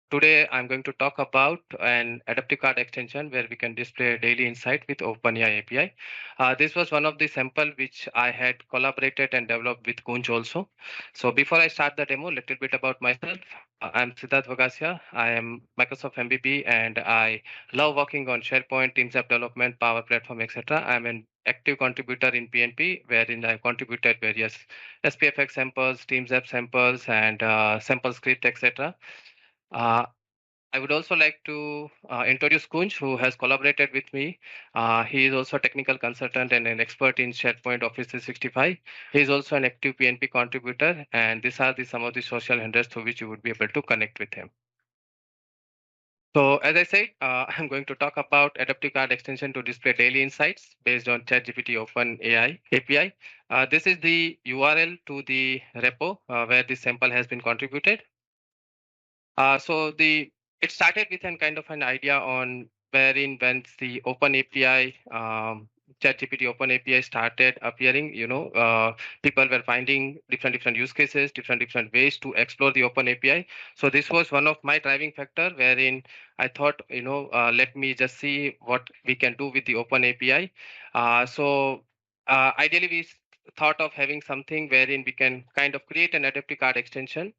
Today, I'm going to talk about an adaptive card extension where we can display daily insight with OpenAI API. This was one of the sample which I had collaborated and developed with Kunj also. So before I start the demo, a little bit about myself. I'm Siddharth Vagasia. I am Microsoft MVP and I love working on SharePoint, Teams app development, Power Platform, etc. I'm an active contributor in PNP wherein I contributed various SPFx samples, Teams app samples, and sample script, etc. I would also like to introduce Kunj, who has collaborated with me. He is also a technical consultant and an expert in SharePoint Office 365. He is also an active PNP contributor, and these are some of the social handles through which you would be able to connect with him. So as I said, I'm going to talk about adaptive card extension to display daily insights based on ChatGPT OpenAI API. This is the URL to the repo where this sample has been contributed. So it started with an kind of an idea on wherein when the Open API, ChatGPT Open API started appearing, people were finding different use cases, different ways to explore the Open API. So this was one of my driving factor wherein I thought, let me just see what we can do with the Open API. Ideally, we thought of having something wherein we can kind of create an adaptive card extension,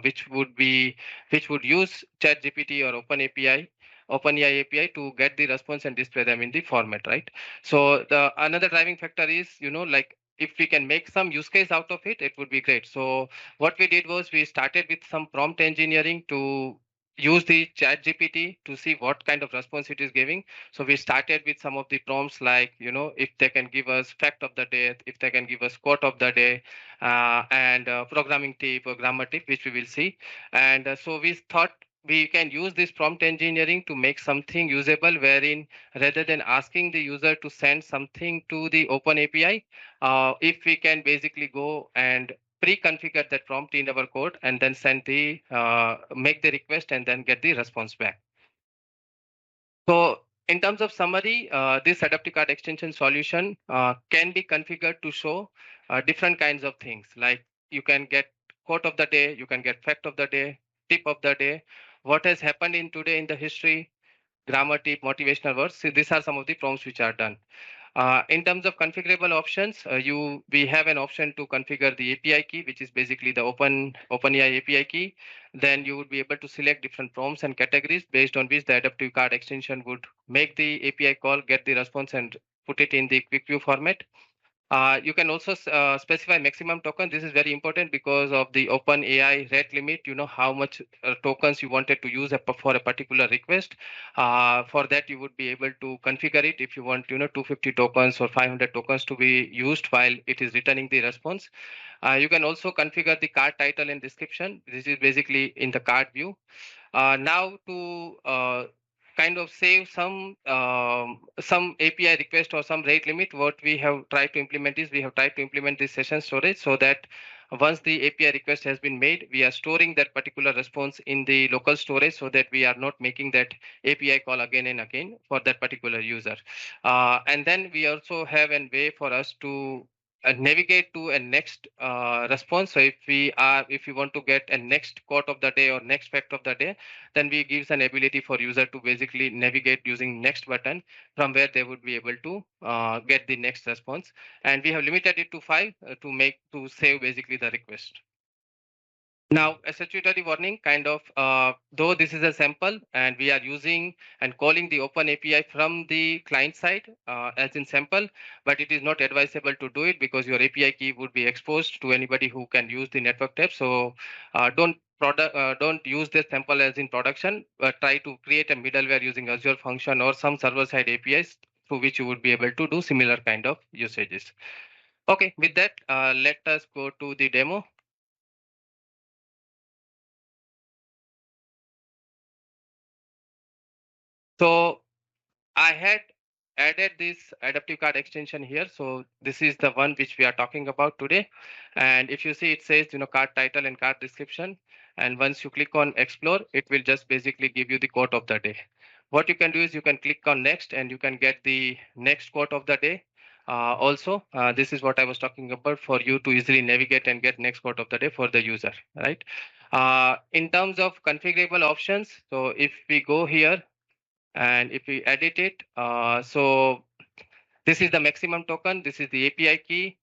which would use ChatGPT or OpenAI API to get the response and display them in the format, right? So the another driving factor is, like if we can make some use case out of it, it would be great. So what we did was we started with some prompt engineering to use the ChatGPT to see what kind of response it is giving. So we started with some of the prompts like, if they can give us fact of the day, if they can give us quote of the day, and programming tip or grammar tip, which we will see. And so we thought we can use this prompt engineering to make something usable wherein rather than asking the user to send something to the Open API, if we can basically go and pre-configure that prompt in our code and then make the request and then get the response back. So in terms of summary, this adaptive card extension solution can be configured to show different kinds of things. Like you can get quote of the day, you can get fact of the day, tip of the day, what has happened in today in the history, grammar tip, motivational words. So these are some of the prompts which are done. In terms of configurable options, we have an option to configure the API key, which is basically the OpenAI API key. Then you would be able to select different prompts and categories based on which the adaptive card extension would make the API call, get the response, and put it in the quick view format. You can also specify maximum token. This is very important because of the OpenAI rate limit. You know how much tokens you wanted to use for a particular request. For that, you would be able to configure it if you want, 250 tokens or 500 tokens to be used while it is returning the response. You can also configure the card title and description. This is basically in the card view. Now to kind of save some API request or some rate limit, what we have tried to implement is we have tried to implement this session storage so that once the API request has been made, we are storing that particular response in the local storage so that we are not making that API call again and again for that particular user. And then we also have a way for us to navigate to a next response. So if we want to get a next quote of the day or next fact of the day, then we gives an ability for user to basically navigate using next button from where they would be able to get the next response. And we have limited it to 5 to save basically the request. Now, a statutory warning kind of, though this is a sample and we are using and calling the Open API from the client side as in sample, but it is not advisable to do it because your API key would be exposed to anybody who can use the network tab. So don't use this sample as in production, but try to create a middleware using Azure function or some server-side APIs through which you would be able to do similar kind of usages. Okay, with that, let us go to the demo. So I had added this adaptive card extension here. So this is the one which we are talking about today. And if you see, it says, card title and card description. And once you click on explore, it will just basically give you the quote of the day. What you can do is you can click on next and you can get the next quote of the day. Also, this is what I was talking about for you to easily navigate and get next quote of the day for the user, right? In terms of configurable options, so if we go here and if we edit it, so this is the maximum token, this is the API key,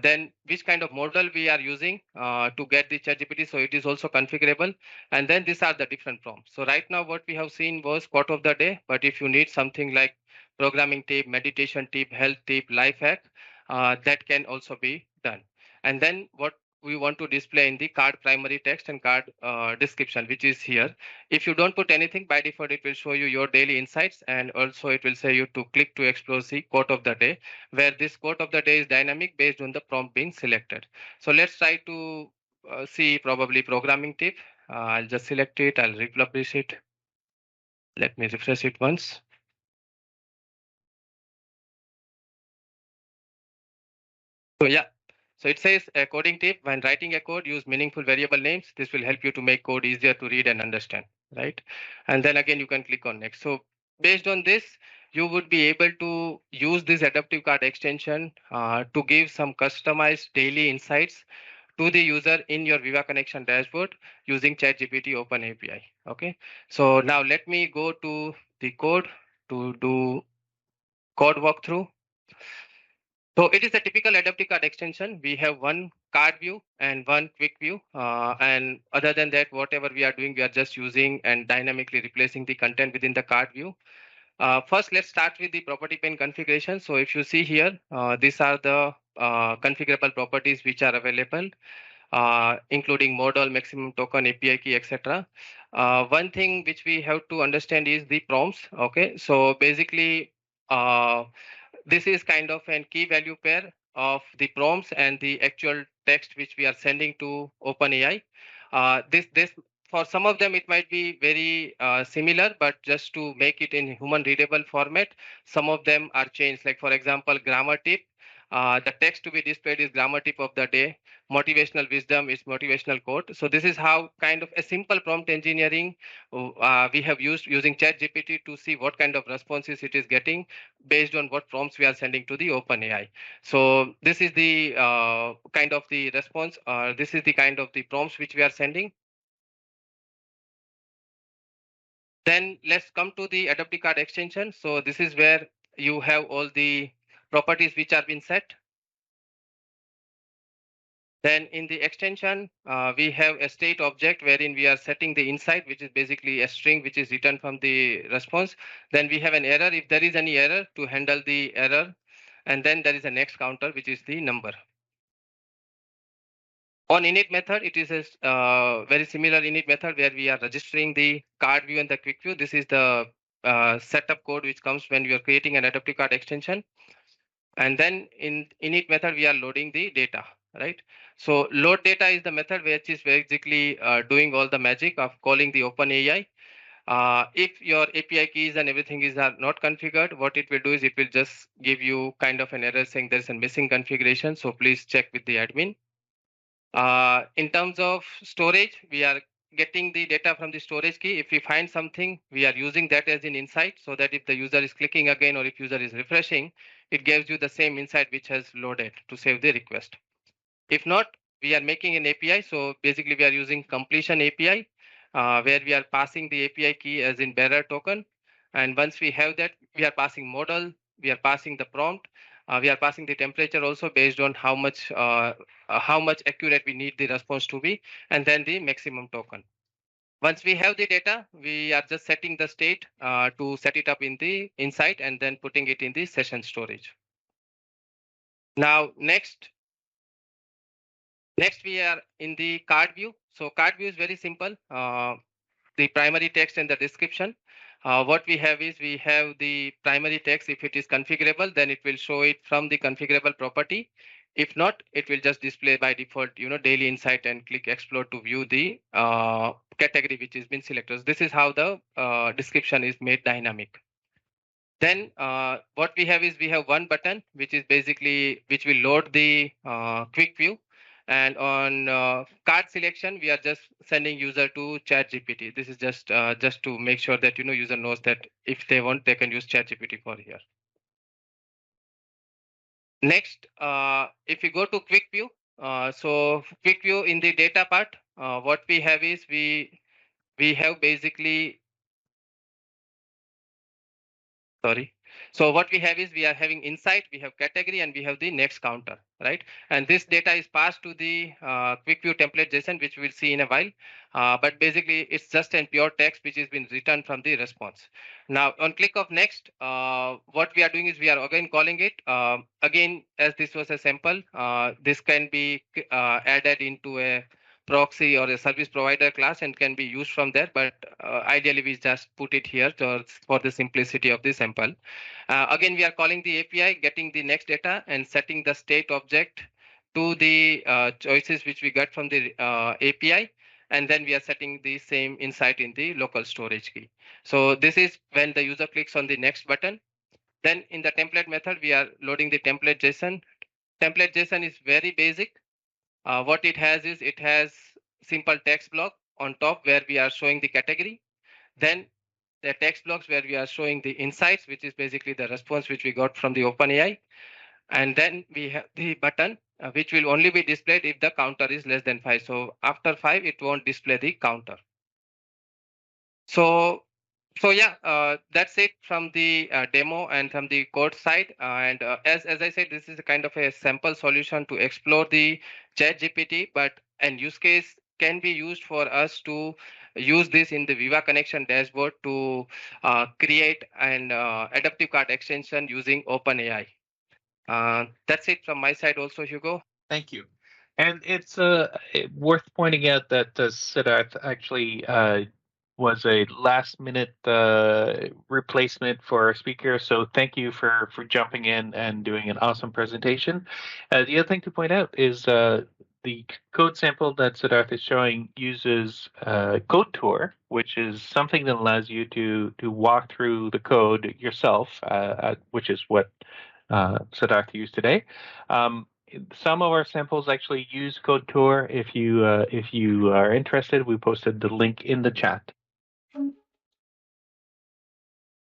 then which kind of model we are using to get the ChatGPT. So it is also configurable. And then these are the different prompts. So right now what we have seen was quote of the day. But if you need something like programming tip, meditation tip, health tip, life hack, that can also be done. And then what we want to display in the card primary text and card description, which is here. If you don't put anything, by default, it will show you your daily insights, and also it will say you to click to explore the quote of the day, where this quote of the day is dynamic based on the prompt being selected. So let's try to see probably programming tip. I'll just select it. I'll republish it. Let me refresh it once. So yeah, so it says a coding tip: when writing a code, use meaningful variable names. This will help you to make code easier to read and understand, right? And then again, you can click on next. So based on this, you would be able to use this adaptive card extension to give some customized daily insights to the user in your Viva connection dashboard using ChatGPT Open API. Okay, so now let me go to the code to do code walkthrough. So it is a typical adaptive card extension. We have one card view and one quick view. And other than that, whatever we are doing, we are just using and dynamically replacing the content within the card view. First, let's start with the property pane configuration. So if you see here, these are the configurable properties which are available, including model, maximum token, API key, etc. One thing which we have to understand is the prompts. Okay, so basically, this is kind of an key value pair of the prompts and the actual text which we are sending to OpenAI. This for some of them it might be very similar, but just to make it in human readable format, some of them are changed. Like for example, grammar tip. The text to be displayed is grammar tip of the day. Motivational wisdom is motivational quote. So this is how kind of a simple prompt engineering we have used using ChatGPT to see what kind of responses it is getting based on what prompts we are sending to the OpenAI. So this is the kind of the response. This is the kind of the prompts which we are sending. Then let's come to the adaptive card extension. So this is where you have all the properties which are been set. Then in the extension, we have a state object wherein we are setting the insight, which is basically a string which is returned from the response. Then we have an error. If there is any error, to handle the error. And then there is a next counter, which is the number. On init method, it is a very similar init method where we are registering the card view and the quick view. This is the setup code which comes when you are creating an adaptive card extension. And then in init method, we are loading the data, right? So load data is the method which is basically doing all the magic of calling the OpenAI. If your API keys and everything is are not configured, what it will do is it will just give you kind of an error saying there's a missing configuration. So please check with the admin. In terms of storage, we are getting the data from the storage key. If we find something, we are using that as an insight so that if the user is clicking again or if user is refreshing, it gives you the same insight which has loaded to save the request. If not, we are making an API. So basically we are using completion API where we are passing the API key as in bearer token. And once we have that, we are passing model, we are passing the prompt, we are passing the temperature also based on how much accurate we need the response to be, and then the maximum token. Once we have the data, we are just setting the state to set it up in the insight and then putting it in the session storage. Now, next we are in the card view. So card view is very simple. The primary text and the description. What we have is we have the primary text. If it is configurable, then it will show it from the configurable property. If not, it will just display by default, daily insight and click explore to view the category which has been selected. So this is how the description is made dynamic. Then what we have is we have one button which is basically which will load the quick view, and on card selection we are just sending user to ChatGPT. This is just to make sure that user knows that if they want they can use ChatGPT for here. Next, if you go to quick view, so quick view in the data part, what we have is we have basically, sorry. So what we have is we are having insight, we have category, and we have the next counter, right? And this data is passed to the quick view template JSON, which we'll see in a while. But basically, it's just a pure text which has been returned from the response. Now, on click of next, what we are doing is we are again calling it. Again, as this was a sample, this can be added into a proxy or a service provider class and can be used from there, but ideally we just put it here for the simplicity of the sample. Again, we are calling the API, getting the next data and setting the state object to the choices which we get from the API, and then we are setting the same insight in the local storage key. So this is when the user clicks on the next button. Then in the template method, we are loading the template JSON. Template JSON is very basic. What it has is it has simple text block on top where we are showing the category. Then the text blocks where we are showing the insights, which is basically the response which we got from the OpenAI. And then we have the button, which will only be displayed if the counter is less than 5. So after 5, it won't display the counter. So yeah, that's it from the demo and from the code side. And as I said, this is a kind of a sample solution to explore the ChatGPT, but an use case can be used for us to use this in the Viva connection dashboard to create an adaptive card extension using OpenAI. That's it from my side also, Hugo. Thank you. And it's worth pointing out that Siddharth actually was a last-minute replacement for our speaker. So thank you for jumping in and doing an awesome presentation. The other thing to point out is the code sample that Siddharth is showing uses Code Tour, which is something that allows you to walk through the code yourself, which is what Siddharth used today. Some of our samples actually use Code Tour. If you are interested, we posted the link in the chat.